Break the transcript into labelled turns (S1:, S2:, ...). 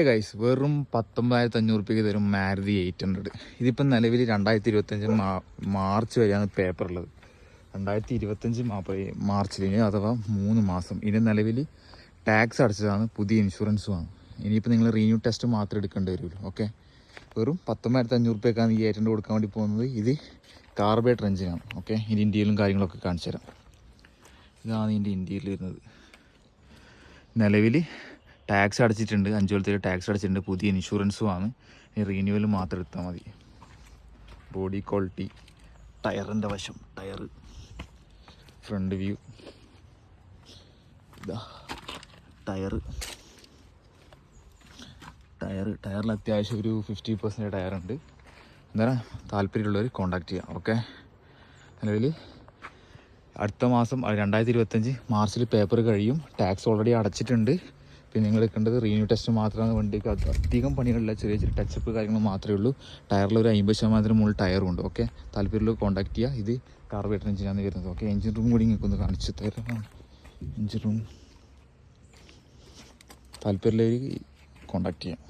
S1: Guys വെറും 19,500 തരും മാരുതി 800. ഇതിപ്പം നിലവിൽ 2025 മാർച്ച് വരെയാണ് പേപ്പർ ഉള്ളത്. 2025 മാർച്ചിൽ അഥവാ 3 മാസം. ഇതിന് നിലവിൽ ടാക്സ് അടച്ചതാണ്, പുതിയ ഇൻഷുറൻസുമാണ്. ഇനിയിപ്പോൾ നിങ്ങൾ റീന്യൂ ടെസ്റ്റ് മാത്രമേ എടുക്കേണ്ടി വരുള്ളൂ. ഓക്കെ, വെറും 19,500 ഈ 800 കൊടുക്കാൻ വേണ്ടി പോകുന്നത്. ഇത് കാർബേറ്റർ എഞ്ചിനാണ്. ഓക്കെ, ഇതിൻ്റെ ഇന്ത്യയിലും കാര്യങ്ങളൊക്കെ കാണിച്ചു തരാം. ഇതാണ് ഇതിൻ്റെ ഇന്ത്യയിൽ വരുന്നത്. നിലവിൽ ടാക്സ് അടച്ചിട്ടുണ്ട്, 5 കൊല്ലത്തിൽ ടാക്സ് അടച്ചിട്ടുണ്ട്, പുതിയ ഇൻഷുറൻസുമാണ്. റീന്യൂവൽ മാത്രം എടുത്താൽ മതി. ബോഡി ക്വാളിറ്റി, ടയറിൻ്റെ വശം, ടയർ ഫ്രണ്ട് വ്യൂ, ഇതാ ടയറിൽ അത്യാവശ്യം ഒരു 50% ടയറുണ്ട്. എന്തായാലും താല്പര്യമുള്ളവർ കോൺടാക്ട് ചെയ്യാം. ഓക്കെ, നിലവിൽ അടുത്ത മാസം 2025 മാർച്ചിൽ പേപ്പർ കഴിയും. ടാക്സ് ഓൾറെഡി അടച്ചിട്ടുണ്ട്. പിന്നെ നിങ്ങൾ എടുക്കേണ്ടത് റീന്യൂ ടെസ്റ്റ് മാത്രമാണ്. വണ്ടിക്ക് അധികം പണികളില്ല, ചെറിയ ചെറിയ ടച്ചപ്പ് കാര്യങ്ങൾ മാത്രമേ ഉള്ളൂ. ടയറിൽ ഒരു 50% മുകളിൽ ടയറും ഉണ്ട്. ഓക്കെ, താല്പര്യമുള്ള കോൺടാക്ട് ചെയ്യുക. ഇത് കാർബേറ്റർ എഞ്ചിനാണ് വരുന്നത്. ഓക്കെ, എഞ്ചിൻ റൂം കൂടി നിങ്ങൾക്ക് ഒന്ന് കാണിച്ചു തരാം. എഞ്ചിൻ റൂം താല്പര്യമുള്ളവർ കോൺടാക്ട് ചെയ്യാം.